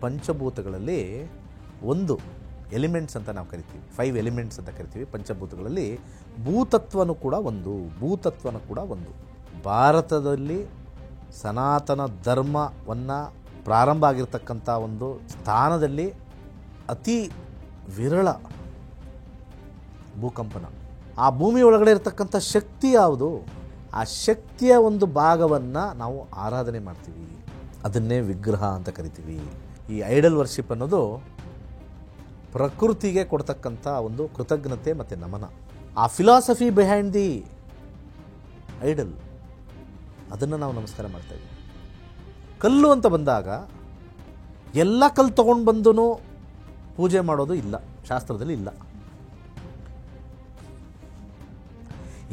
ಪಂಚಭೂತಗಳಲ್ಲಿ ಒಂದು ಎಲಿಮೆಂಟ್ಸ್ ಅಂತ ನಾವು ಕರಿತೀವಿ, 5 ಎಲಿಮೆಂಟ್ಸ್ ಅಂತ ಕರಿತೀವಿ. ಪಂಚಭೂತಗಳಲ್ಲಿ ಭೂತತ್ವನೂ ಕೂಡ ಒಂದು. ಭಾರತದಲ್ಲಿ ಸನಾತನ ಧರ್ಮವನ್ನು ಪ್ರಾರಂಭ ಆಗಿರ್ತಕ್ಕಂಥ ಒಂದು ಸ್ಥಾನದಲ್ಲಿ ಅತಿ ವಿರಳ ಭೂಕಂಪನ. ಆ ಭೂಮಿ ಒಳಗಡೆ ಇರತಕ್ಕಂಥ ಶಕ್ತಿ ಯಾವುದು? ಆ ಶಕ್ತಿಯ ಒಂದು ಭಾಗವನ್ನು ನಾವು ಆರಾಧನೆ ಮಾಡ್ತೀವಿ, ಅದನ್ನೇ ವಿಗ್ರಹ ಅಂತ ಕರಿತೀವಿ. ಈ ಐಡಲ್ ವರ್ಷಿಪ್ ಅನ್ನೋದು ಪ್ರಕೃತಿಗೆ ಕೊಡ್ತಕ್ಕಂಥ ಒಂದು ಕೃತಜ್ಞತೆ ಮತ್ತು ನಮನ. ಆ ಫಿಲಾಸಫಿ ಬಿಹೈಂಡ್ ದಿ ಐಡಲ್, ಅದನ್ನು ನಾವು ನಮಸ್ಕಾರ ಮಾಡ್ತಾಯಿದ್ದೀವಿ. ಕಲ್ಲು ಅಂತ ಬಂದಾಗ ಎಲ್ಲ ಕಲ್ಲು ತೊಗೊಂಡು ಬಂದು ಪೂಜೆ ಮಾಡೋದು ಇಲ್ಲ, ಶಾಸ್ತ್ರದಲ್ಲಿ ಇಲ್ಲ.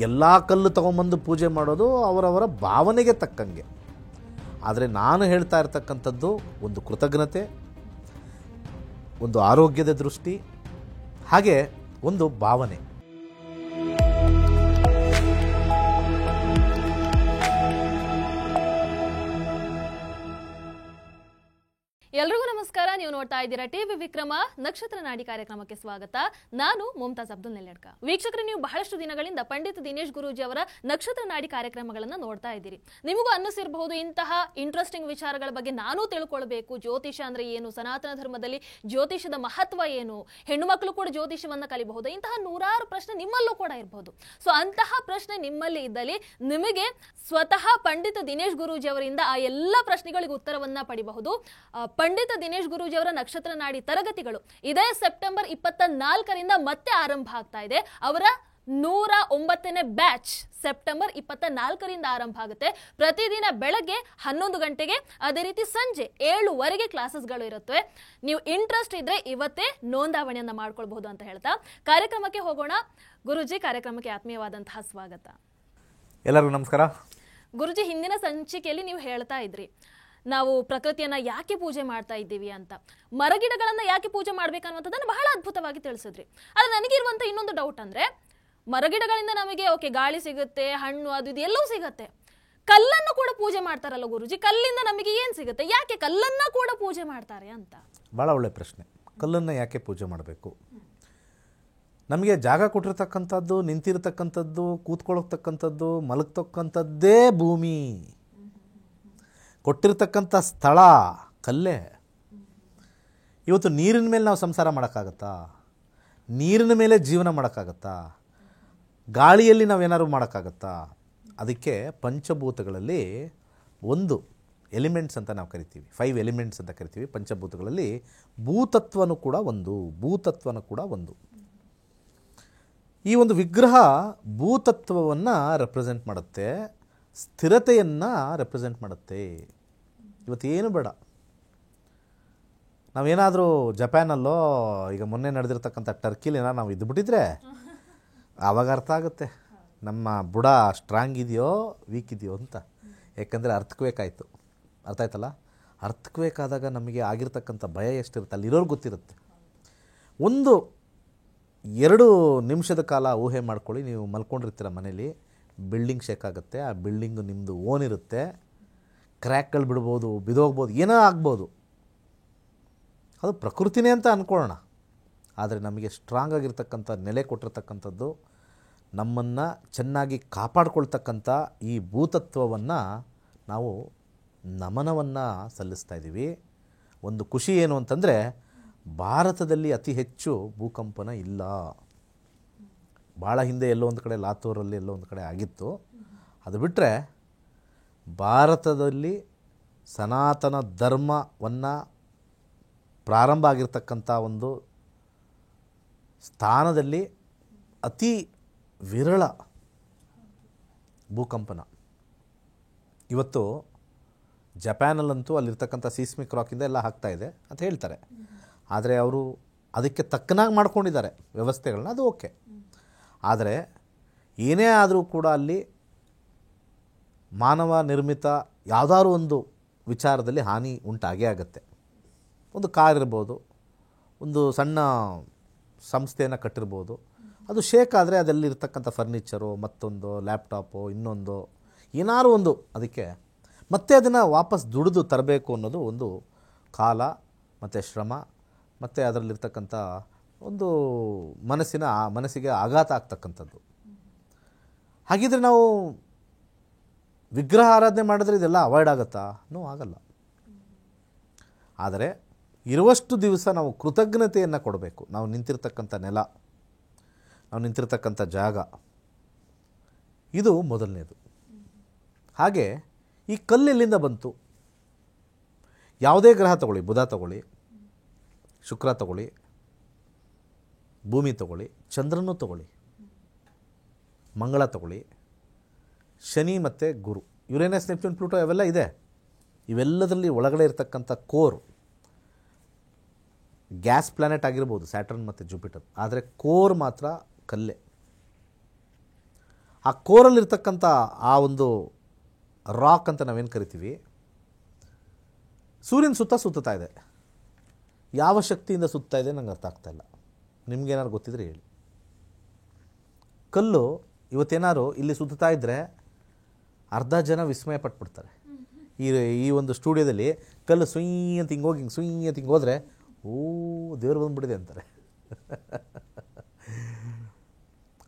ಎಲ್ಲ ಕಲ್ಲು ತೊಗೊಂಬಂದು ಪೂಜೆ ಮಾಡೋದು ಅವರವರ ಭಾವನೆಗೆ ತಕ್ಕಂಗೆ. ಆದರೆ ನಾನು ಹೇಳ್ತಾ ಇರ್ತಕ್ಕಂಥದ್ದು ಒಂದು ಕೃತಜ್ಞತೆ, ಒಂದು ಆರೋಗ್ಯದ ದೃಷ್ಟಿ, ಹಾಗೆ ಒಂದು ಭಾವನೆ. ಎಲ್ರಿಗೂ ನಮಸ್ಕಾರ. ನೀವು ನೋಡ್ತಾ ಇದ್ದೀರಾ ಟಿವಿ ವಿಕ್ರಮ ನಕ್ಷತ್ರ ನಾಡಿ ಕಾರ್ಯಕ್ರಮಕ್ಕೆ ಸ್ವಾಗತ. ನಾನು ಮುಮ್ತಾಜ್ ಅಬ್ದುಲ್ ನೆಲ್ಲೆಡ್ಕ. ವೀಕ್ಷಕರೇ, ನೀವು ಬಹಳಷ್ಟು ದಿನಗಳಿಂದ ಪಂಡಿತ್ ದಿನೇಶ್ ಗುರೂಜಿ ಅವರ ನಕ್ಷತ್ರ ನಾಡಿ ಕಾರ್ಯಕ್ರಮಗಳನ್ನು ನೋಡ್ತಾ ಇದ್ದೀರಿ. ನಿಮಗೂ ಅನ್ನಿಸಿರಬಹುದು ಇಂತಹ ಇಂಟ್ರೆಸ್ಟಿಂಗ್ ವಿಚಾರಗಳ ಬಗ್ಗೆ ನಾನು ತಿಳ್ಕೊಳ್ಬೇಕು. ಜ್ಯೋತಿಷ ಅಂದ್ರೆ ಏನು, ಸನಾತನ ಧರ್ಮದಲ್ಲಿ ಜ್ಯೋತಿಷದ ಮಹತ್ವ ಏನು, ಹೆಣ್ಣು ಮಕ್ಕಳು ಕೂಡ ಜ್ಯೋತಿಷವನ್ನ ಕಲಿಬಹುದು, ಇಂತಹ ನೂರಾರು ಪ್ರಶ್ನೆ ನಿಮ್ಮಲ್ಲೂ ಕೂಡ ಇರಬಹುದು. ಸೊ ಅಂತಹ ಪ್ರಶ್ನೆ ನಿಮ್ಮಲ್ಲಿ ಇದ್ದಲ್ಲಿ ನಿಮಗೆ ಸ್ವತಃ ಪಂಡಿತ್ ದಿನೇಶ್ ಗುರೂಜಿ ಅವರಿಂದ ಆ ಎಲ್ಲ ಪ್ರಶ್ನೆಗಳಿಗೆ ಉತ್ತರವನ್ನ ಪಡಿಬಹುದು. ಪಂಡಿತ ದಿನೇಶ್ ಗುರೂಜಿ ಅವರ ನಕ್ಷತ್ರ ನಾಡಿ ತರಗತಿಗಳು ಇದೇ ಸೆಪ್ಟೆಂಬರ್ 24ರಿಂದ ಮತ್ತೆ ಆರಂಭ ಆಗ್ತಾ ಇದೆ. ಅವರ 109ನೇ ಬ್ಯಾಚ್ ಸೆಪ್ಟೆಂಬರ್ 24ರಿಂದ ಆರಂಭ ಆಗುತ್ತೆ. ಪ್ರತಿದಿನ ಬೆಳಗ್ಗೆ 11 ಗಂಟೆಗೆ, ಅದೇ ರೀತಿ ಸಂಜೆ 7ವರೆಗೆ ಕ್ಲಾಸಸ್ಗಳು ಇರುತ್ತವೆ. ನೀವು ಇಂಟ್ರೆಸ್ಟ್ ಇದ್ರೆ ಇವತ್ತೇ ನೋಂದಾವಣೆಯನ್ನ ಮಾಡ್ಕೊಳ್ಬಹುದು ಅಂತ ಹೇಳ್ತಾ ಕಾರ್ಯಕ್ರಮಕ್ಕೆ ಹೋಗೋಣ. ಗುರುಜಿ, ಕಾರ್ಯಕ್ರಮಕ್ಕೆ ಆತ್ಮೀಯವಾದಂತಹ ಸ್ವಾಗತ. ಎಲ್ಲರಿಗೂ ನಮಸ್ಕಾರ. ಗುರುಜಿ, ಹಿಂದಿನ ಸಂಚಿಕೆಯಲ್ಲಿ ನೀವು ಹೇಳ್ತಾ ಇದ್ರಿ ನಾವು ಪ್ರಕೃತಿಯನ್ನ ಯಾಕೆ ಪೂಜೆ ಮಾಡ್ತಾ ಇದ್ದೀವಿ ಅಂತ, ಮರಗಿಡಗಳನ್ನ ಯಾಕೆ ಪೂಜೆ ಮಾಡ್ಬೇಕನ್ನುವಂಥದ್ದನ್ನು ಬಹಳ ಅದ್ಭುತವಾಗಿ ತಿಳಿಸಿದ್ರಿ. ಆದ್ರೆ ನನಗಿರುವಂತ ಇನ್ನೊಂದು ಡೌಟ್ ಅಂದ್ರೆ, ಮರಗಿಡಗಳಿಂದ ನಮಗೆ ಗಾಳಿ ಸಿಗುತ್ತೆ, ಹಣ್ಣು ಅದು ಇದು ಎಲ್ಲವೂ ಸಿಗುತ್ತೆ, ಕಲ್ಲನ್ನು ಕೂಡ ಪೂಜೆ ಮಾಡ್ತಾರಲ್ಲ ಗುರುಜಿ, ಕಲ್ಲಿಂದ ನಮಗೆ ಏನ್ ಸಿಗುತ್ತೆ, ಯಾಕೆ ಕಲ್ಲನ್ನ ಕೂಡ ಪೂಜೆ ಮಾಡ್ತಾರೆ ಅಂತ? ಬಹಳ ಒಳ್ಳೆ ಪ್ರಶ್ನೆ. ಕಲ್ಲನ್ನು ಯಾಕೆ ಪೂಜೆ ಮಾಡಬೇಕು? ನಮಗೆ ಜಾಗ ಕೊಟ್ಟಿರ್ತಕ್ಕಂಥದ್ದು, ನಿಂತಿರ್ತಕ್ಕಂಥದ್ದು, ಕೂತ್ಕೊಳ್ಳತಕ್ಕಂಥದ್ದು, ಮಲಗ್ತಕ್ಕಂಥದ್ದೇ ಭೂಮಿ. ಕೊಟ್ಟಿರ್ತಕ್ಕಂಥ ಸ್ಥಳ ಕಲ್ಲೇ. ಇವತ್ತು ನೀರಿನ ಮೇಲೆ ನಾವು ಸಂಸಾರ ಮಾಡೋಕ್ಕಾಗತ್ತಾ? ನೀರಿನ ಮೇಲೆ ಜೀವನ ಮಾಡೋಕ್ಕಾಗತ್ತಾ? ಗಾಳಿಯಲ್ಲಿ ನಾವೇನಾದ್ರು ಮಾಡೋಕ್ಕಾಗತ್ತಾ? ಅದಕ್ಕೆ ಪಂಚಭೂತಗಳಲ್ಲಿ ಒಂದು ಎಲಿಮೆಂಟ್ಸ್ ಅಂತ ನಾವು ಕರಿತೀವಿ, 5 ಎಲಿಮೆಂಟ್ಸ್ ಅಂತ ಕರಿತೀವಿ. ಪಂಚಭೂತಗಳಲ್ಲಿ ಭೂತತ್ವನೂ ಕೂಡ ಒಂದು. ಈ ಒಂದು ವಿಗ್ರಹ ಭೂತತ್ವವನ್ನು ರೆಪ್ರೆಸೆಂಟ್ ಮಾಡುತ್ತೆ, ಸ್ಥಿರತೆಯನ್ನು ರೆಪ್ರೆಸೆಂಟ್ ಮಾಡುತ್ತೆ. ಇವತ್ತೇನು ಬೇಡ, ನಾವೇನಾದರೂ ಜಪಾನಲ್ಲೋ ಈಗ ಮೊನ್ನೆ ನಡೆದಿರ್ತಕ್ಕಂಥ ಟರ್ಕಿಲಿ ಏನಾದ್ರು ನಾವು ಇದ್ದುಬಿಟ್ಟಿದ್ರೆ ಆವಾಗ ಅರ್ಥ ಆಗುತ್ತೆ ನಮ್ಮ ಬುಡ ಸ್ಟ್ರಾಂಗ್ ಇದೆಯೋ ವೀಕ್ ಇದೆಯೋ ಅಂತ. ಯಾಕಂದರೆ ಅರ್ಥಕ್ವೇಕ್ ಆಯಿತು, ಅರ್ಥ ಆಯ್ತಲ್ಲ. ಅರ್ಥಕ್ವೇಕ್ ಆದಾಗ ನಮಗೆ ಆಗಿರ್ತಕ್ಕಂಥ ಭಯ ಎಷ್ಟಿರುತ್ತೆ ಅಲ್ಲಿರೋರು ಗೊತ್ತಿರುತ್ತೆ. 1-2 ನಿಮಿಷದ ಕಾಲ ಊಹೆ ಮಾಡ್ಕೊಳ್ಳಿ, ನೀವು ಮಲ್ಕೊಂಡಿರ್ತೀರ ಮನೇಲಿ, ಬಿಲ್ಡಿಂಗ್ ಶೇಕ್ ಆಗುತ್ತೆ, ಆ ಬಿಲ್ಡಿಂಗು ನಿಮ್ಮದು ಓನ್ ಇರುತ್ತೆ, ಕ್ರ್ಯಾಕ್ಗಳು ಬಿಡ್ಬೋದು, ಬಿದೋಗ್ಬೋದು, ಏನೋ ಆಗ್ಬೋದು. ಅದು ಪ್ರಕೃತಿನೇ ಅಂತ ಅಂದ್ಕೊಳ್ಳೋಣ. ಆದರೆ ನಮಗೆ ಸ್ಟ್ರಾಂಗ್ ಆಗಿರ್ತಕ್ಕಂಥ ನೆಲೆ ಕೊಟ್ಟಿರ್ತಕ್ಕಂಥದ್ದು, ನಮ್ಮನ್ನು ಚೆನ್ನಾಗಿ ಕಾಪಾಡ್ಕೊಳ್ತಕ್ಕಂಥ ಈ ಭೂತತ್ವವನ್ನು ನಾವು ನಮನವನ್ನು ಸಲ್ಲಿಸ್ತಾ ಇದ್ದೀವಿ. ಒಂದು ಖುಷಿ ಏನು ಅಂತಂದರೆ, ಭಾರತದಲ್ಲಿ ಅತಿ ಹೆಚ್ಚು ಭೂಕಂಪನ ಇಲ್ಲ. ಭಾಳ ಹಿಂದೆ ಎಲ್ಲೋ ಒಂದು ಕಡೆ ಲಾತೂರಲ್ಲಿ ಎಲ್ಲೋ ಒಂದು ಕಡೆ ಆಗಿತ್ತು. ಅದು ಬಿಟ್ಟರೆ ಭಾರತದಲ್ಲಿ ಸನಾತನ ಧರ್ಮವನ್ನು ಪ್ರಾರಂಭ ಆಗಿರ್ತಕ್ಕಂಥ ಒಂದು ಸ್ಥಾನದಲ್ಲಿ ಅತಿ ವಿರಳ ಭೂಕಂಪನ. ಇವತ್ತು ಜಪಾನಲ್ಲಂತೂ ಅಲ್ಲಿರ್ತಕ್ಕಂಥ ಸೀಸ್ಮಿಕ್ ರಾಕಿಂದ ಎಲ್ಲ ಆಗ್ತಾಯಿದೆ ಅಂತ ಹೇಳ್ತಾರೆ. ಆದರೆ ಅವರು ಅದಕ್ಕೆ ತಕ್ಕನಾಗಿ ಮಾಡ್ಕೊಂಡಿದ್ದಾರೆ ವ್ಯವಸ್ಥೆಗಳನ್ನ, ಅದು ಓಕೆ. ಆದರೆ ಏನೇ ಆದರೂ ಕೂಡ ಅಲ್ಲಿ ಮಾನವ ನಿರ್ಮಿತ ಯಾವುದಾದ್ರು ಒಂದು ವಿಚಾರದಲ್ಲಿ ಹಾನಿ ಉಂಟಾಗೇ ಆಗುತ್ತೆ. ಒಂದು ಕಾರ್ ಇರ್ಬೋದು, ಒಂದು ಸಣ್ಣ ಸಂಸ್ಥೆಯನ್ನು ಕಟ್ಟಿರ್ಬೋದು, ಅದು ಶೇಕ್ ಆದರೆ ಅದರಲ್ಲಿರ್ತಕ್ಕಂಥ ಫರ್ನಿಚರು, ಮತ್ತೊಂದು ಲ್ಯಾಪ್ಟಾಪು, ಇನ್ನೊಂದು ಏನಾದ್ರು ಒಂದು ಅದಕ್ಕೆ ಮತ್ತೆ ಅದನ್ನು ವಾಪಸ್ ದುಡಿದು ತರಬೇಕು ಅನ್ನೋದು ಒಂದು ಕಾಲ ಮತ್ತು ಶ್ರಮ ಮತ್ತು ಅದರಲ್ಲಿರ್ತಕ್ಕಂಥ ಒಂದು ಮನಸ್ಸಿಗೆ ಆಘಾತ ಆಗ್ತಕ್ಕಂಥದ್ದು. ಹಾಗಿದ್ರೆ ನಾವು ವಿಗ್ರಹ ಆರಾಧನೆ ಮಾಡಿದ್ರೆ ಇದೆಲ್ಲ ಅವಾಯ್ಡ್ ಆಗುತ್ತಾ? ಆಗಲ್ಲ. ಆದರೆ ಇರುವಷ್ಟು ದಿವಸ ನಾವು ಕೃತಜ್ಞತೆಯನ್ನು ಕೊಡಬೇಕು. ನಾವು ನಿಂತಿರ್ತಕ್ಕಂಥ ನೆಲ, ನಾವು ನಿಂತಿರ್ತಕ್ಕಂಥ ಜಾಗ, ಇದು ಮೊದಲನೇದು. ಹಾಗೆ ಈ ಕಲ್ಲು ಎಲ್ಲಿಂದ ಬಂತು? ಯಾವುದೇ ಗ್ರಹ ತಗೊಳ್ಳಿ, ಬುಧ ತಗೊಳ್ಳಿ, ಶುಕ್ರ ತಗೊಳ್ಳಿ, ಭೂಮಿ ತಗೊಳ್ಳಿ, ಚಂದ್ರನೂ ತಗೊಳ್ಳಿ, ಮಂಗಳ ತಗೊಳ್ಳಿ, ಶನಿ ಮತ್ತು ಗುರು, ಯುರೇನಸ್, ನೆಪ್ಚೂನ್, ಪ್ಲೂಟೋ ಅವೆಲ್ಲ ಇದೆ. ಇವೆಲ್ಲದರಲ್ಲಿ ಒಳಗಡೆ ಇರತಕ್ಕಂಥ ಕೋರ್, ಗ್ಯಾಸ್ ಪ್ಲಾನೆಟ್ ಆಗಿರ್ಬೋದು ಸ್ಯಾಟರ್ನ್ ಮತ್ತು ಜುಪಿಟರ್, ಆದರೆ ಕೋರ್ ಮಾತ್ರ ಕಲ್ಲೇ. ಆ ಕೋರಲ್ಲಿರ್ತಕ್ಕಂಥ ಆ ಒಂದು ರಾಕ್ ಅಂತ ನಾವೇನು ಕರಿತೀವಿ, ಸೂರ್ಯನ ಸುತ್ತಾ ಇದೆ. ಯಾವ ಶಕ್ತಿಯಿಂದ ಸುತ್ತಾ ಇದೆ ನಂಗೆ ಅರ್ಥ ಆಗ್ತಾಯಿಲ್ಲ. ನಿಮ್ಗೇನಾದ್ರು ಗೊತ್ತಿದ್ರೆ ಹೇಳಿ. ಕಲ್ಲು ಇವತ್ತೇನಾದ್ರು ಇಲ್ಲಿ ಸುತ್ತಾ ಇದ್ದರೆ ಅರ್ಧ ಜನ ವಿಸ್ಮಯ ಪಟ್ಬಿಡ್ತಾರೆ. ಈ ಒಂದು ಸ್ಟುಡಿಯೋದಲ್ಲಿ ಕಲ್ಲು ಸುಯ್ ಅಂತ ಹಿಂಗೆ ಹೋದರೆ ಓ ದೇವರು ಬಂದುಬಿಟ್ಟಿದೆ ಅಂತಾರೆ.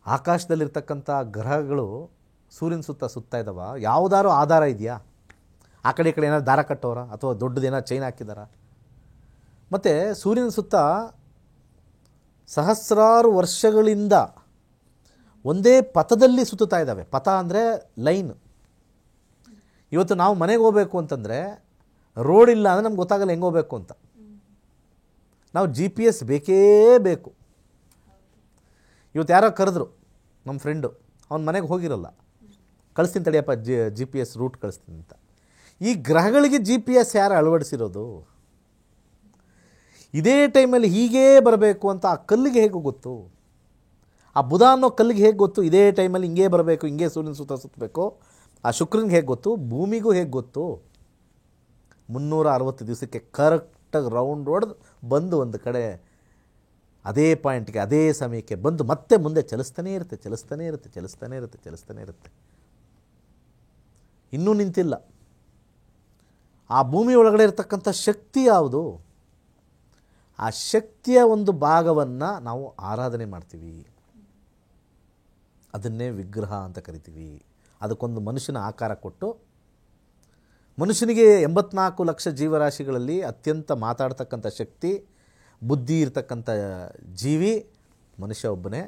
ಆಕಾಶದಲ್ಲಿರ್ತಕ್ಕಂಥ ಗ್ರಹಗಳು ಸೂರ್ಯನ ಸುತ್ತಾ ಇದ್ದಾವ, ಯಾವುದಾದ್ರು ಆಧಾರ ಇದೆಯಾ? ಆ ಕಡೆ ಈ ಕಡೆ ಏನಾದ್ರು ದಾರ ಕಟ್ಟೋರ ಅಥವಾ ದೊಡ್ಡದೇನಾದ್ರು ಚೈನ್ ಹಾಕಿದಾರ? ಮತ್ತು ಸೂರ್ಯನ ಸುತ್ತ ಸಹಸ್ರಾರು ವರ್ಷಗಳಿಂದ ಒಂದೇ ಪಥದಲ್ಲಿ ಸುತ್ತಾ ಇದ್ದಾವೆ. ಪಥ ಅಂದರೆ ಲೈನ್. ಇವತ್ತು ನಾವು ಮನೆಗೆ ಹೋಗಬೇಕು ಅಂತಂದರೆ ರೋಡ್ ಇಲ್ಲ ಅಂದರೆ ನಮ್ಗೆ ಗೊತ್ತಾಗಲ್ಲ ಹೆಂಗೆ ಹೋಗಬೇಕು ಅಂತ. ನಾವು GPS ಬೇಕೇ ಬೇಕು. ಇವತ್ತು ಯಾರೋ ಕರೆದ್ರು, ನಮ್ಮ ಫ್ರೆಂಡು, ಅವ್ನ ಮನೆಗೆ ಹೋಗಿರಲ್ಲ, ಕಳಿಸ್ತೀನಿ ತಡಿಯಪ್ಪ, GPS ರೂಟ್ ಕಳಿಸ್ತೀನಿ ಅಂತ. ಈ ಗ್ರಹಗಳಿಗೆ GPS ಯಾರು ಅಳವಡಿಸಿರೋದು? ಇದೇ ಟೈಮಲ್ಲಿ ಹೀಗೇ ಬರಬೇಕು ಅಂತ ಆ ಕಲ್ಲಿಗೆ ಹೇಗೆ ಗೊತ್ತು? ಆ ಬುಧ ಅನ್ನೋ ಕಲ್ಲಿಗೆ ಹೇಗೆ ಗೊತ್ತು ಇದೇ ಟೈಮಲ್ಲಿ ಹಿಂಗೇ ಬರಬೇಕು, ಹಿಂಗೇ ಸೂರ್ಯನ ಸುತ್ತಬೇಕು? ಆ ಶುಕ್ರನಿಗೆ ಹೇಗೆ ಗೊತ್ತು? ಭೂಮಿಗೂ ಹೇಗೆ ಗೊತ್ತು? 360 ದಿವಸಕ್ಕೆ ಕರೆಕ್ಟಾಗಿ ರೌಂಡ್ ಹೊಡೆದು ಬಂದು ಒಂದು ಕಡೆ ಅದೇ ಪಾಯಿಂಟ್ಗೆ ಅದೇ ಸಮಯಕ್ಕೆ ಬಂದು ಮತ್ತೆ ಮುಂದೆ ಚಲಿಸ್ತಾನೇ ಇರುತ್ತೆ. ಇನ್ನೂ ನಿಂತಿಲ್ಲ. ಆ ಭೂಮಿ ಒಳಗಡೆ ಇರತಕ್ಕಂಥ ಶಕ್ತಿ ಯಾವುದು? ಆ ಶಕ್ತಿಯ ಒಂದು ಭಾಗವನ್ನು ನಾವು ಆರಾಧನೆ ಮಾಡ್ತೀವಿ. ಅದನ್ನೇ ವಿಗ್ರಹ ಅಂತ ಕರಿತೀವಿ. ಅದಕ್ಕೊಂದು ಮನುಷ್ಯನ ಆಕಾರ ಕೊಟ್ಟು, ಮನುಷ್ಯನಿಗೆ 84 ಲಕ್ಷ ಜೀವರಾಶಿಗಳಲ್ಲಿ ಅತ್ಯಂತ ಮಾತಾಡ್ತಕ್ಕಂಥ ಶಕ್ತಿ, ಬುದ್ಧಿ ಇರ್ತಕ್ಕಂಥ ಜೀವಿ ಮನುಷ್ಯ ಒಬ್ಬನೇ.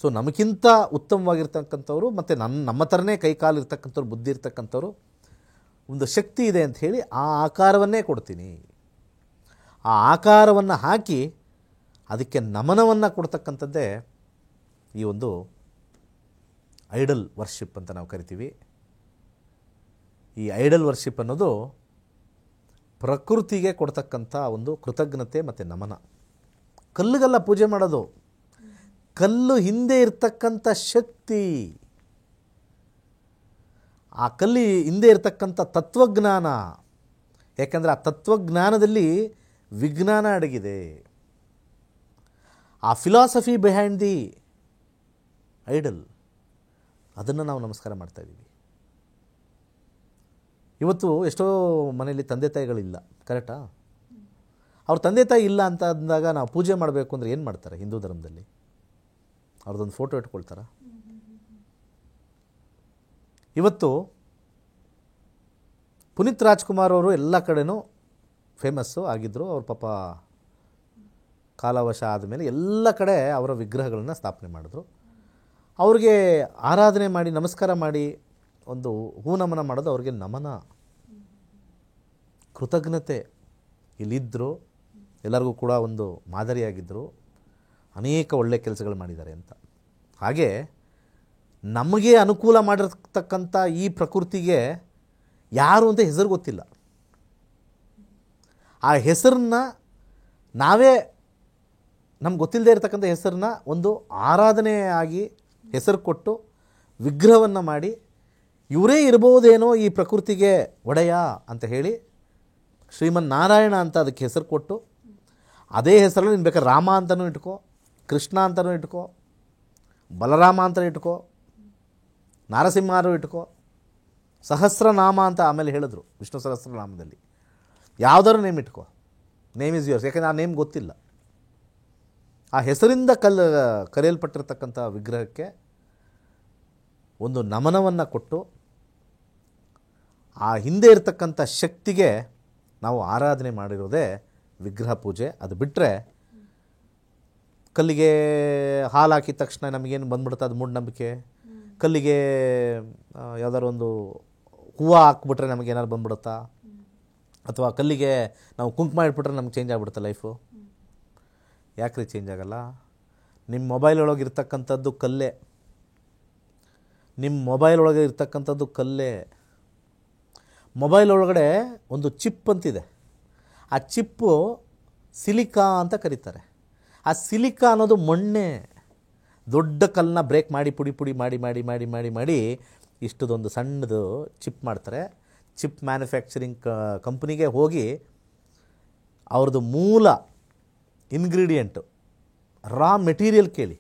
ಸೊ ನಮಗಿಂತ ಉತ್ತಮವಾಗಿರ್ತಕ್ಕಂಥವ್ರು ಮತ್ತು ನಮ್ಮ ಥರನೇ ಕೈಕಾಲು ಇರ್ತಕ್ಕಂಥವ್ರು, ಬುದ್ಧಿ ಇರ್ತಕ್ಕಂಥವ್ರು, ಒಂದು ಶಕ್ತಿ ಇದೆ ಅಂತ ಹೇಳಿ ಆ ಆಕಾರವನ್ನೇ ಕೊಡ್ತೀನಿ. ಆ ಆಕಾರವನ್ನು ಹಾಕಿ ಅದಕ್ಕೆ ನಮನವನ್ನು ಕೊಡ್ತಕ್ಕಂಥದ್ದೇ ಈ ಒಂದು ಐಡಲ್ ವರ್ಷಿಪ್ ಅಂತ ನಾವು ಕರಿತೀವಿ. ಈ ಐಡಲ್ ವರ್ಷಿಪ್ ಅನ್ನೋದು ಪ್ರಕೃತಿಗೆ ಕೊಡ್ತಕ್ಕಂಥ ಒಂದು ಕೃತಜ್ಞತೆ ಮತ್ತು ನಮನ. ಕಲ್ಲಿಗೆಲ್ಲ ಪೂಜೆ ಮಾಡೋದು, ಕಲ್ಲು ಹಿಂದೆ ಇರ್ತಕ್ಕಂಥ ಶಕ್ತಿ, ಆ ಕಲ್ಲಿ ಹಿಂದೆ ಇರ್ತಕ್ಕಂಥ ತತ್ವಜ್ಞಾನ. ಯಾಕೆಂದರೆ ಆ ತತ್ವಜ್ಞಾನದಲ್ಲಿ ವಿಜ್ಞಾನ ಅಡಗಿದೆ. ಆ ಫಿಲಾಸಫಿ ಬಿಹೈಂಡ್ ದಿ ಐಡಲ್, ಅದನ್ನು ನಾವು ನಮಸ್ಕಾರ ಮಾಡ್ತಾಯಿದ್ದೀವಿ. ಇವತ್ತು ಎಷ್ಟೋ ಮನೆಯಲ್ಲಿ ತಂದೆ ತಾಯಿಗಳಿಲ್ಲ, ಕರೆಕ್ಟಾ? ಅವ್ರ ತಂದೆ ತಾಯಿ ಇಲ್ಲ ಅಂತ ಅಂದಾಗ ನಾವು ಪೂಜೆ ಮಾಡಬೇಕು ಅಂದರೆ ಏನು ಮಾಡ್ತಾರೆ? ಹಿಂದೂ ಧರ್ಮದಲ್ಲಿ ಅವ್ರದ್ದೊಂದು ಫೋಟೋ ಇಟ್ಕೊಳ್ತಾರೆ. ಇವತ್ತು ಪುನೀತ್ ರಾಜ್ಕುಮಾರ್ ಅವರು ಎಲ್ಲ ಕಡೆನೂ ಫೇಮಸ್ಸು ಆಗಿದ್ದರು. ಅವ್ರ ಪಾಪ ಕಾಲವಶ ಆದಮೇಲೆ ಎಲ್ಲ ಕಡೆ ಅವರ ವಿಗ್ರಹಗಳನ್ನು ಸ್ಥಾಪನೆ ಮಾಡಿದ್ರು. ಅವ್ರಿಗೆ ಆರಾಧನೆ ಮಾಡಿ ನಮಸ್ಕಾರ ಮಾಡಿ ಒಂದು ಹೂನಮನ ಮಾಡೋದು ಅವ್ರಿಗೆ ನಮನ, ಕೃತಜ್ಞತೆ. ಇಲ್ಲಿದ್ದರು, ಎಲ್ಲರಿಗೂ ಕೂಡ ಒಂದು ಮಾದರಿಯಾಗಿದ್ದರು, ಅನೇಕ ಒಳ್ಳೆಯ ಕೆಲಸಗಳು ಮಾಡಿದ್ದಾರೆ ಅಂತ. ಹಾಗೆ ನಮಗೆ ಅನುಕೂಲ ಮಾಡಿರ್ತಕ್ಕಂಥ ಈ ಪ್ರಕೃತಿಗೆ ಯಾರು ಅಂತ ಹೆಸರು ಗೊತ್ತಿಲ್ಲ. ಆ ಹೆಸರನ್ನ ನಾವೇ ನಮ್ಗೆ ಗೊತ್ತಿಲ್ಲದೆ ಇರತಕ್ಕಂಥ ಹೆಸರನ್ನ ಒಂದು ಆರಾಧನೆಯಾಗಿ ಹೆಸರು ಕೊಟ್ಟು ವಿಗ್ರಹವನ್ನು ಮಾಡಿ ಇವರೇ ಇರ್ಬೋದೇನೋ ಈ ಪ್ರಕೃತಿಗೆ ಒಡೆಯ ಅಂತ ಹೇಳಿ ಶ್ರೀಮನ್ನಾರಾಯಣ ಅಂತ ಅದಕ್ಕೆ ಹೆಸರು ಕೊಟ್ಟು, ಅದೇ ಹೆಸರಲ್ಲಿ ನೀನು ಬೇಕಾದ್ರೆ ರಾಮ ಅಂತಲೂ ಇಟ್ಕೋ, ಕೃಷ್ಣ ಅಂತಲೂ ಇಟ್ಕೋ, ಬಲರಾಮ ಅಂತಲೂ ಇಟ್ಕೋ, ನಾರಸಿಂಹರು ಇಟ್ಕೋ, ಸಹಸ್ರನಾಮ ಅಂತ ಆಮೇಲೆ ಹೇಳಿದ್ರು ವಿಷ್ಣು ಸಹಸ್ರನಾಮದಲ್ಲಿ, ಯಾವುದಾದ್ರು ನೇಮ್ ಇಟ್ಕೋ. Name is yours. ಯಾಕೆಂದರೆ ಆ ನೇಮ್ ಗೊತ್ತಿಲ್ಲ. ಆ ಹೆಸರಿಂದ ಕರೆಯಲ್ಪಟ್ಟಿರ್ತಕ್ಕಂಥ ವಿಗ್ರಹಕ್ಕೆ ಒಂದು ನಮನವನ್ನು ಕೊಟ್ಟು ಆ ಹಿಂದೆ ಇರತಕ್ಕಂಥ ಶಕ್ತಿಗೆ ನಾವು ಆರಾಧನೆ ಮಾಡಿರೋದೇ ವಿಗ್ರಹ ಪೂಜೆ. ಅದು ಬಿಟ್ಟರೆ ಕಲ್ಲಿಗೆ ಹಾಲು ಹಾಕಿದ ತಕ್ಷಣ ನಮಗೇನು ಬಂದ್ಬಿಡುತ್ತೆ, ಅದು ಮೂಢನಂಬಿಕೆ. ಕಲ್ಲಿಗೆ ಯಾವುದಾದ್ರು ಒಂದು ಹೂವು ಹಾಕ್ಬಿಟ್ರೆ ನಮಗೇನಾದ್ರು ಬಂದ್ಬಿಡುತ್ತಾ, ಅಥವಾ ಕಲ್ಲಿಗೆ ನಾವು ಕುಂಕುಮ ಇಟ್ಬಿಟ್ರೆ ನಮ್ಗೆ ಚೇಂಜ್ ಆಗಿಬಿಡುತ್ತೆ ಲೈಫು. ಯಾಕ್ರಿ ಚೇಂಜ್ ಆಗಲ್ಲ? ನಿಮ್ಮ ಮೊಬೈಲ್ ಒಳಗೆ ಇರ್ತಕ್ಕಂಥದ್ದು ಕಲ್ಲೇ. ನಿಮ್ಮ ಮೊಬೈಲ್ ಒಳಗೆ ಇರ್ತಕ್ಕಂಥದ್ದು ಕಲ್ಲೇ. ಮೊಬೈಲ್ ಒಳಗಡೆ ಒಂದು ಚಿಪ್ ಅಂತಿದೆ. ಆ ಚಿಪ್ಪು ಸಿಲಿಕಾ ಅಂತ ಕರೀತಾರೆ. ಆ ಸಿಲಿಕಾ ಅನ್ನೋದು ಮಣ್ಣೆ. ದೊಡ್ಡ ಕಲ್ಲನ್ನ ಬ್ರೇಕ್ ಮಾಡಿ ಪುಡಿ ಪುಡಿ ಮಾಡಿ ಮಾಡಿ ಮಾಡಿ ಮಾಡಿ ಮಾಡಿ ಇಷ್ಟದೊಂದು ಸಣ್ಣದು ಚಿಪ್ ಮಾಡ್ತಾರೆ. ಚಿಪ್ ಮ್ಯಾನುಫ್ಯಾಕ್ಚರಿಂಗ್ ಕಂಪ್ನಿಗೆ ಹೋಗಿ ಅವ್ರದ್ದು ಮೂಲ ಇಂಗ್ರೀಡಿಯೆಂಟು ರಾ ಮೆಟೀರಿಯಲ್ ಕೇಳಿ.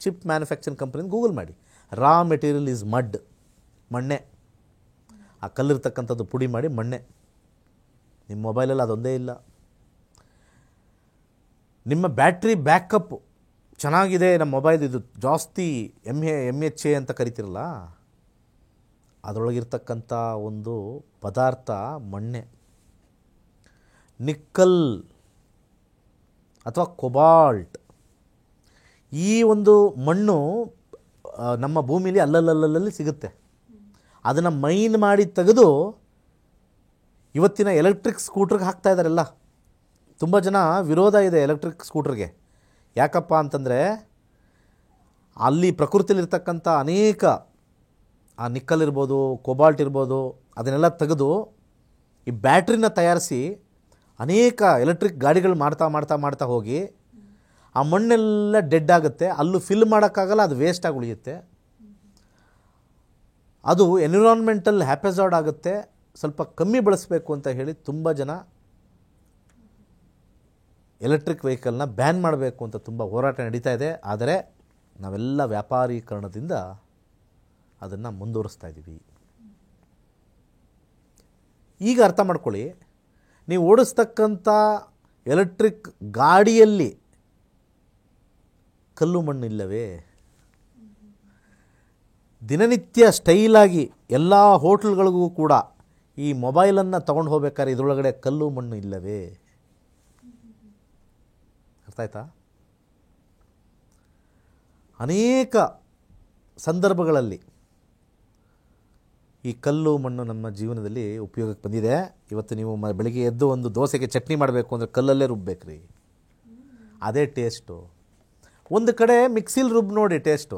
ಚಿಪ್ ಮ್ಯಾನುಫ್ಯಾಕ್ಚರಿಂಗ್ ಕಂಪ್ನಿನ ಗೂಗಲ್ ಮಾಡಿ. ರಾ ಮೆಟೀರಿಯಲ್ ಈಸ್ ಮಡ್, ಮಣ್ಣೆ. ಆ ಕಲ್ಲಿರ್ತಕ್ಕಂಥದ್ದು ಪುಡಿ ಮಾಡಿ ಮಣ್ಣೆ. ನಿಮ್ಮ ಮೊಬೈಲಲ್ಲಿ ಅದೊಂದೇ ಇಲ್ಲ. ನಿಮ್ಮ ಬ್ಯಾಟ್ರಿ ಬ್ಯಾಕಪ್ಪು ಚೆನ್ನಾಗಿದೆ, ನಮ್ಮ ಮೊಬೈಲ್ ಇದು ಜಾಸ್ತಿ MHA ಅಂತ ಕರಿತಿರಲ್ಲ, ಅದರೊಳಗಿರ್ತಕ್ಕಂಥ ಒಂದು ಪದಾರ್ಥ ಮಣ್ಣೆ. ನಿಕ್ಕಲ್ ಅಥವಾ ಕೊಬಾಲ್ಟ್, ಈ ಒಂದು ಮಣ್ಣು ನಮ್ಮ ಭೂಮಿಲಿ ಅಲ್ಲಲ್ಲಿ ಸಿಗುತ್ತೆ. ಅದನ್ನು ಮೈನ್ ಮಾಡಿ ತೆಗೆದು ಇವತ್ತಿನ ಎಲೆಕ್ಟ್ರಿಕ್ ಸ್ಕೂಟ್ರಿಗೆ ಹಾಕ್ತಾ ಇದ್ದಾರೆಲ್ಲ. ತುಂಬ ಜನ ವಿರೋಧ ಇದೆ ಎಲೆಕ್ಟ್ರಿಕ್ ಸ್ಕೂಟ್ರಿಗೆ. ಯಾಕಪ್ಪ ಅಂತಂದರೆ ಅಲ್ಲಿ ಪ್ರಕೃತಿಲಿರ್ತಕ್ಕಂಥ ಅನೇಕ ಆ ನಿಕ್ಕಲ್ ಇರ್ಬೋದು, ಕೊಬಾಲ್ಟ್ ಇರ್ಬೋದು, ಅದನ್ನೆಲ್ಲ ತೆಗೆದು ಈ ಬ್ಯಾಟ್ರಿನ ತಯಾರಿಸಿ ಅನೇಕ ಎಲೆಕ್ಟ್ರಿಕ್ ಗಾಡಿಗಳು ಮಾಡ್ತಾ ಹೋಗಿ ಆ ಮಣ್ಣೆಲ್ಲ ಡೆಡ್ ಆಗುತ್ತೆ. ಅಲ್ಲೂ ಫಿಲ್ ಮಾಡೋಕ್ಕಾಗಲ್ಲ, ಅದು ವೇಸ್ಟಾಗಿ ಉಳಿಯುತ್ತೆ. ಅದು ಎನ್ವಿರಾನ್ಮೆಂಟಲ್ ಹ್ಯಾಪೆಜಾರ್ಡ್ ಆಗುತ್ತೆ. ಸ್ವಲ್ಪ ಕಮ್ಮಿ ಬಳಸಬೇಕು ಅಂತ ಹೇಳಿ ತುಂಬ ಜನ ಎಲೆಕ್ಟ್ರಿಕ್ ವೆಹಿಕಲ್ನ ಬ್ಯಾನ್ ಮಾಡಬೇಕು ಅಂತ ತುಂಬ ಹೋರಾಟ ನಡೀತಾ ಇದೆ. ಆದರೆ ನಾವೆಲ್ಲ ವ್ಯಾಪಾರೀಕರಣದಿಂದ ಅದನ್ನು ಮುಂದುವರಿಸ್ತಾ ಇದ್ದೀವಿ. ಈಗ ಅರ್ಥ ಮಾಡ್ಕೊಳ್ಳಿ, ನೀವು ಓಡಿಸ್ತಕ್ಕಂಥ ಎಲೆಕ್ಟ್ರಿಕ್ ಗಾಡಿಯಲ್ಲಿ ಕಲ್ಲು ಮಣ್ಣು ಇಲ್ಲವೇ? ದಿನನಿತ್ಯ ಸ್ಟೈಲಾಗಿ ಎಲ್ಲ ಹೋಟ್ಲ್ಗಳಿಗೂ ಕೂಡ ಈ ಮೊಬೈಲನ್ನು ತೊಗೊಂಡು ಹೋಗ್ಬೇಕಾದ್ರೆ ಇದರೊಳಗಡೆ ಕಲ್ಲು ಮಣ್ಣು ಇಲ್ಲವೇ? ಅರ್ಥ ಆಯ್ತಾ? ಅನೇಕ ಸಂದರ್ಭಗಳಲ್ಲಿ ಈ ಕಲ್ಲು ಮಣ್ಣು ನಮ್ಮ ಜೀವನದಲ್ಲಿ ಉಪಯೋಗಕ್ಕೆ ಬಂದಿದೆ. ಇವತ್ತು ನೀವು ಬೆಳಿಗ್ಗೆ ಎದ್ದು ಒಂದು ದೋಸೆಗೆ ಚಟ್ನಿ ಮಾಡಬೇಕು ಅಂದರೆ ಕಲ್ಲಲ್ಲೇ ರುಬ್ಬೇಕ್ರಿ, ಅದೇ ಟೇಸ್ಟು. ಒಂದು ಕಡೆ ಮಿಕ್ಸಿಲಿ ರುಬ್ಬಿ ನೋಡಿ ಟೇಸ್ಟು,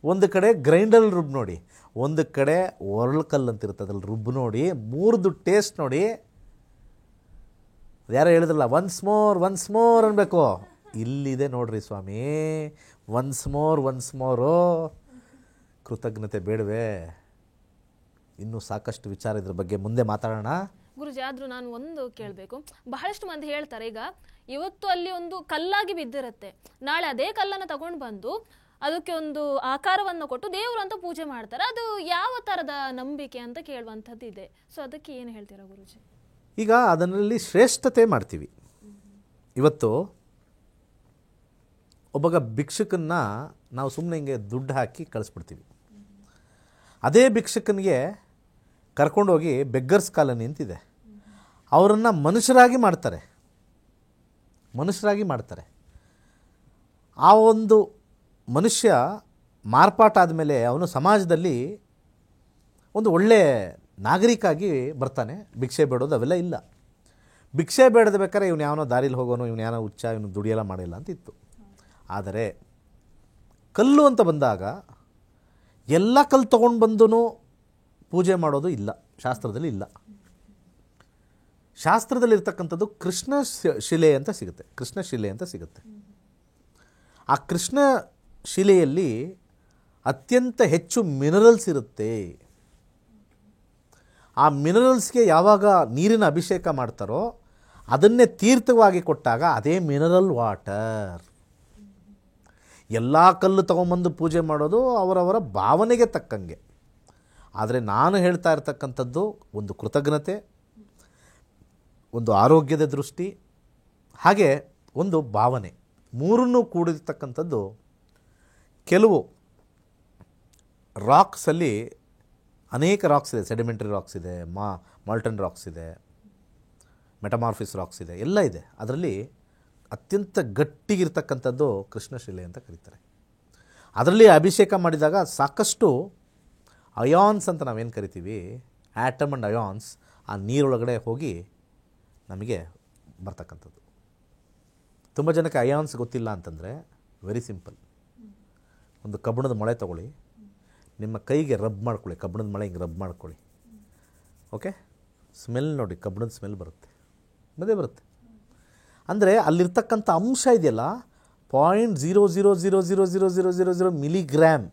ಒಂದು ಕಡೆ ಗ್ರೈಂಡಲ್ಲಿ ರುಬ್ಬಿ ನೋಡಿ, ಒಂದು ಕಡೆ ಒರಳು ಕಲ್ಲು ಅಂತಿರುತ್ತೆ ಅದ್ರಲ್ಲಿ ರುಬ್ಬಿ ನೋಡಿ, ಮೂರ್ದು ಟೇಸ್ಟ್ ನೋಡಿ. ಯಾರೋ ಹೇಳಿದ್ರಲ್ಲ ಒನ್ಸ್ ಮೋರ್ ಅನ್ಬೇಕು. ಇಲ್ಲಿದೆ ನೋಡ್ರಿ ಸ್ವಾಮಿ, ಒನ್ಸ್ ಮೋರು. ಕೃತಜ್ಞತೆ ಬೇಡವೇ? ಇನ್ನೂ ಸಾಕಷ್ಟು ವಿಚಾರ ಇದ್ರ ಬಗ್ಗೆ ಮುಂದೆ ಮಾತಾಡೋಣ. ಗುರುಜಿ, ಆದ್ರೂ ನಾನು ಒಂದು ಕೇಳಬೇಕು. ಬಹಳಷ್ಟು ಮಂದಿ ಹೇಳ್ತಾರೆ, ಈಗ ಇವತ್ತು ಅಲ್ಲಿ ಒಂದು ಕಲ್ಲಾಗಿ ಬಿದ್ದಿರುತ್ತೆ, ನಾಳೆ ಅದೇ ಕಲ್ಲನ್ನು ತಗೊಂಡು ಬಂದು ಅದಕ್ಕೆ ಒಂದು ಆಕಾರವನ್ನು ಕೊಟ್ಟು ದೇವರು ಅಂತ ಪೂಜೆ ಮಾಡ್ತಾರೆ. ಅದು ಯಾವ ಥರದ ನಂಬಿಕೆ ಅಂತ ಕೇಳುವಂಥದ್ದು ಇದೆ. ಸೊ ಅದಕ್ಕೆ ಏನು ಹೇಳ್ತೀರಾ ಗುರುಜಿ? ಈಗ ಅದರಲ್ಲಿ ಶ್ರೇಷ್ಠತೆ ಮಾಡ್ತೀವಿ. ಇವತ್ತು ಒಬ್ಬ ಭಿಕ್ಷುಕನ್ನ ನಾವು ಸುಮ್ಮನೆ ಹಿಂಗೆ ದುಡ್ಡು ಹಾಕಿ ಕಳಿಸ್ಬಿಡ್ತೀವಿ. ಅದೇ ಭಿಕ್ಷುಕನಿಗೆ ಕರ್ಕೊಂಡೋಗಿ ಬೆಗ್ಗರ್ಸ್ ಕಾಲನಿ ಅಂತಿದೆ, ಅವರನ್ನು ಮನುಷ್ಯರಾಗಿ ಮಾಡ್ತಾರೆ. ಆ ಒಂದು ಮನುಷ್ಯ ಮಾರ್ಪಾಟಾದ ಮೇಲೆ ಅವನು ಸಮಾಜದಲ್ಲಿ ಒಂದು ಒಳ್ಳೆ ನಾಗರಿಕಾಗಿ ಬರ್ತಾನೆ. ಭಿಕ್ಷೆ ಬೇಡೋದು ಅವೆಲ್ಲ ಇಲ್ಲ. ಭಿಕ್ಷೆ ಬೇಡದ ಬೇಕಾದ್ರೆ ಇವನು ಯಾವನೋ ದಾರಿಲಿ ಹೋಗೋನು, ಇವನು ಯಾವನೋ ಹುಚ್ಚ, ಇವನು ದುಡಿಯೆಲ್ಲ ಮಾಡಿಲ್ಲ ಅಂತಿತ್ತು. ಆದರೆ ಕಲ್ಲು ಅಂತ ಬಂದಾಗ ಎಲ್ಲ ಕಲ್ಲು ತೊಗೊಂಡು ಬಂದು ಪೂಜೆ ಮಾಡೋದು ಇಲ್ಲ, ಶಾಸ್ತ್ರದಲ್ಲಿ ಇಲ್ಲ. ಶಾಸ್ತ್ರದಲ್ಲಿರ್ತಕ್ಕಂಥದ್ದು ಕೃಷ್ಣ ಶಿಲೆ ಅಂತ ಸಿಗುತ್ತೆ. ಆ ಕೃಷ್ಣ ಶಿಲೆಯಲ್ಲಿ ಅತ್ಯಂತ ಹೆಚ್ಚು ಮಿನರಲ್ಸ್ ಇರುತ್ತೆ. ಆ ಮಿನರಲ್ಸ್ಗೆ ಯಾವಾಗ ನೀರಿನ ಅಭಿಷೇಕ ಮಾಡ್ತಾರೋ ಅದನ್ನೇ ತೀರ್ಥವಾಗಿ ಕೊಟ್ಟಾಗ ಅದೇ ಮಿನರಲ್ ವಾಟರ್. ಎಲ್ಲ ಕಲ್ಲು ತೊಗೊಂಬಂದು ಪೂಜೆ ಮಾಡೋದು ಅವರವರ ಭಾವನೆಗೆ ತಕ್ಕಂಗೆ. ಆದರೆ ನಾನು ಹೇಳ್ತಾ ಇರ್ತಕ್ಕಂಥದ್ದು ಒಂದು ಕೃತಜ್ಞತೆ, ಒಂದು ಆರೋಗ್ಯದ ದೃಷ್ಟಿ, ಹಾಗೆ ಒಂದು ಭಾವನೆ, ಮೂರನ್ನೂ ಕೂಡಿರ್ತಕ್ಕಂಥದ್ದು. ಕೆಲವು ರಾಕ್ಸಲ್ಲಿ ಅನೇಕ ರಾಕ್ಸ್ ಇದೆ, ಸೆಡಿಮೆಂಟರಿ ರಾಕ್ಸ್ ಇದೆ, ಮಾಲ್ಟನ್ ರಾಕ್ಸ್ ಇದೆ, ಮೆಟಮಾರ್ಫಿಸ್ ರಾಕ್ಸ್ ಇದೆ, ಎಲ್ಲ ಇದೆ. ಅದರಲ್ಲಿ ಅತ್ಯಂತ ಗಟ್ಟಿಗಿರ್ತಕ್ಕಂಥದ್ದು ಕೃಷ್ಣಶಿಲೆ ಅಂತ ಕರೀತಾರೆ. ಅದರಲ್ಲಿ ಅಭಿಷೇಕ ಮಾಡಿದಾಗ ಸಾಕಷ್ಟು ಅಯಾನ್ಸ್ ಅಂತ ನಾವೇನು ಕರಿತೀವಿ, ಆ್ಯಟಮ್ ಆ್ಯಂಡ್ ಅಯಾನ್ಸ್, ಆ ನೀರೊಳಗಡೆ ಹೋಗಿ ನಮಗೆ ಬರ್ತಕ್ಕಂಥದ್ದು. ತುಂಬ ಜನಕ್ಕೆ ಅಯಾನ್ಸ್ ಗೊತ್ತಿಲ್ಲ ಅಂತಂದರೆ ವೆರಿ ಸಿಂಪಲ್. ಒಂದು ಕಬ್ಬಣದ ಮೊಳೆ ತೊಗೊಳ್ಳಿ, ನಿಮ್ಮ ಕೈಗೆ ರಬ್ ಮಾಡ್ಕೊಳ್ಳಿ, ಕಬ್ಬಣದ ಮೊಳೆ ಹಿಂಗೆ ರಬ್ ಮಾಡ್ಕೊಳ್ಳಿ. ಓಕೆ, ಸ್ಮೆಲ್ ನೋಡಿ, ಕಬ್ಬಣದ ಸ್ಮೆಲ್ ಬರುತ್ತೆ, ಬರುತ್ತೆ. ಅಂದರೆ ಅಲ್ಲಿರ್ತಕ್ಕಂಥ ಅಂಶ ಇದೆಯಲ್ಲ, 0.00000000 ಮಿಲಿಗ್ರಾಮ್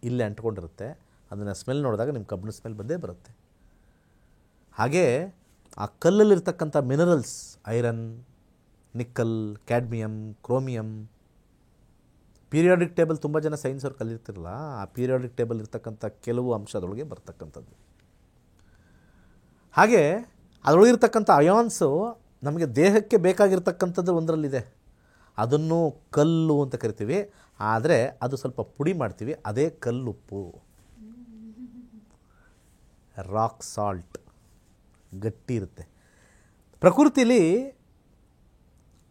ಇಲ್ಲೇ ಅಂಟ್ಕೊಂಡಿರುತ್ತೆ. ಅದನ್ನು ಸ್ಮೆಲ್ ನೋಡಿದಾಗ ನಿಮ್ಮ ಕಬ್ಬಣ ಸ್ಮೆಲ್ ಬಂದೇ ಬರುತ್ತೆ. ಹಾಗೇ ಆ ಕಲ್ಲಲ್ಲಿರ್ತಕ್ಕಂಥ minerals, iron, nickel, cadmium, chromium, periodic table ತುಂಬ ಜನ ಸೈನ್ಸ್ ಅವ್ರು ಕಲಿತಿರಲ್ಲ, ಆ ಪೀರಿಯಾಡಿಕ್ ಟೇಬಲ್ ಇರ್ತಕ್ಕಂಥ ಕೆಲವು ಅಂಶದೊಳಗೆ ಬರ್ತಕ್ಕಂಥದ್ದು. ಹಾಗೆ ಅದರೊಳಗಿರ್ತಕ್ಕಂಥ ಅಯಾನ್ಸು ನಮಗೆ ದೇಹಕ್ಕೆ ಬೇಕಾಗಿರ್ತಕ್ಕಂಥದ್ದು ಒಂದರಲ್ಲಿದೆ. ಅದನ್ನು ಕಲ್ಲು ಅಂತ ಕರಿತೀವಿ, ಆದರೆ ಅದು ಸ್ವಲ್ಪ ಪುಡಿ ಮಾಡ್ತೀವಿ, ಅದೇ ಕಲ್ಲುಪ್ಪು, ರಾಕ್ ಸಾಲ್ಟ್. ಗಟ್ಟಿ ಇರುತ್ತೆ. ಪ್ರಕೃತಿಲಿ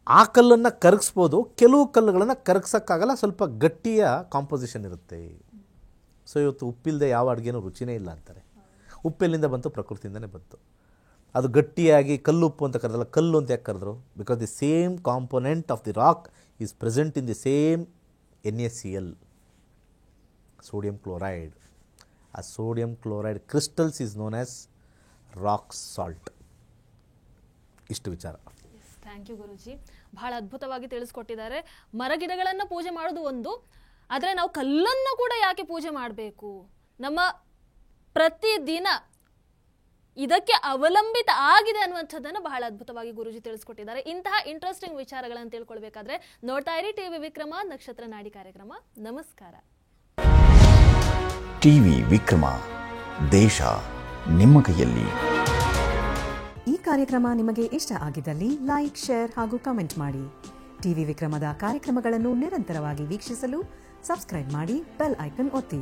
ಆ ಕಲ್ಲನ್ನು ಕರಗಿಸ್ಬೋದು, ಕೆಲವು ಕಲ್ಲುಗಳನ್ನು ಕರಗಿಸೋಕ್ಕಾಗಲ್ಲ, ಸ್ವಲ್ಪ ಗಟ್ಟಿಯ ಕಾಂಪೋಸಿಷನ್ ಇರುತ್ತೆ. ಸೊ ಇವತ್ತು ಉಪ್ಪಿಲ್ಲದೆ ಯಾವ ಅಡುಗೆನೂ ರುಚಿನೇ ಇಲ್ಲ ಅಂತಾರೆ. ಉಪ್ಪೆಲ್ಲಿಂದ ಬಂತು? ಪ್ರಕೃತಿಯಿಂದನೇ ಬಂತು. ಅದು ಗಟ್ಟಿಯಾಗಿ ಕಲ್ಲುಪ್ಪು ಅಂತ ಕರೆದಲ್ಲ, ಕಲ್ಲು ಅಂತ ಯಾಕೆ ಕರೆದ್ರು? Because the same component of the rock is present in the same NaCl, sodium chloride. ಆ sodium chloride crystals is known as rock salt. ಇಷ್ಟು ವಿಚಾರ. ಥ್ಯಾಂಕ್ ಯು ಗುರೂಜಿ, ಬಹಳ ಅದ್ಭುತವಾಗಿ ತಿಳಿಸ್ಕೊಟ್ಟಿದ್ದಾರೆ. ಮರಗಿಡಗಳನ್ನು ಪೂಜೆ ಮಾಡೋದು ಒಂದು, ಆದರೆ ನಾವು ಕಲ್ಲನ್ನು ಕೂಡ ಯಾಕೆ ಪೂಜೆ ಮಾಡಬೇಕು, ನಮ್ಮ ಪ್ರತಿದಿನ ಇದಕ್ಕೆ ಅವಲಂಬಿತ ಆಗಿದೆ ಅನ್ನುವಂಥದ್ದನ್ನು ಬಹಳ ಅದ್ಭುತವಾಗಿ ಗುರೂಜಿ ತಿಳಿಸ್ಕೊಟ್ಟಿದ್ದಾರೆ. ಇಂತಹ ಇಂಟ್ರೆಸ್ಟಿಂಗ್ ವಿಚಾರಗಳನ್ನು ತಿಳ್ಕೊಳ್ಬೇಕಾದ್ರೆ ನೋಡ್ತಾ ಇರಿ ಟಿವಿ ವಿಕ್ರಮ, ನಕ್ಷತ್ರ ನಾಡಿ ಕಾರ್ಯಕ್ರಮ. ನಮಸ್ಕಾರ. ಟಿವಿ ವಿಕ್ರಮ, ದೇಶ ನಿಮ್ಮ ಕೈಯಲ್ಲಿ. ಈ ಕಾರ್ಯಕ್ರಮ ನಿಮಗೆ ಇಷ್ಟ ಆಗಿದ್ದಲ್ಲಿ ಲೈಕ್, ಶೇರ್ ಹಾಗೂ ಕಮೆಂಟ್ ಮಾಡಿ. ಟಿವಿ ವಿಕ್ರಮದ ಕಾರ್ಯಕ್ರಮಗಳನ್ನು ನಿರಂತರವಾಗಿ ವೀಕ್ಷಿಸಲು ಸಬ್ಸ್ಕ್ರೈಬ್ ಮಾಡಿ, ಬೆಲ್ ಐಕನ್ ಒತ್ತಿ.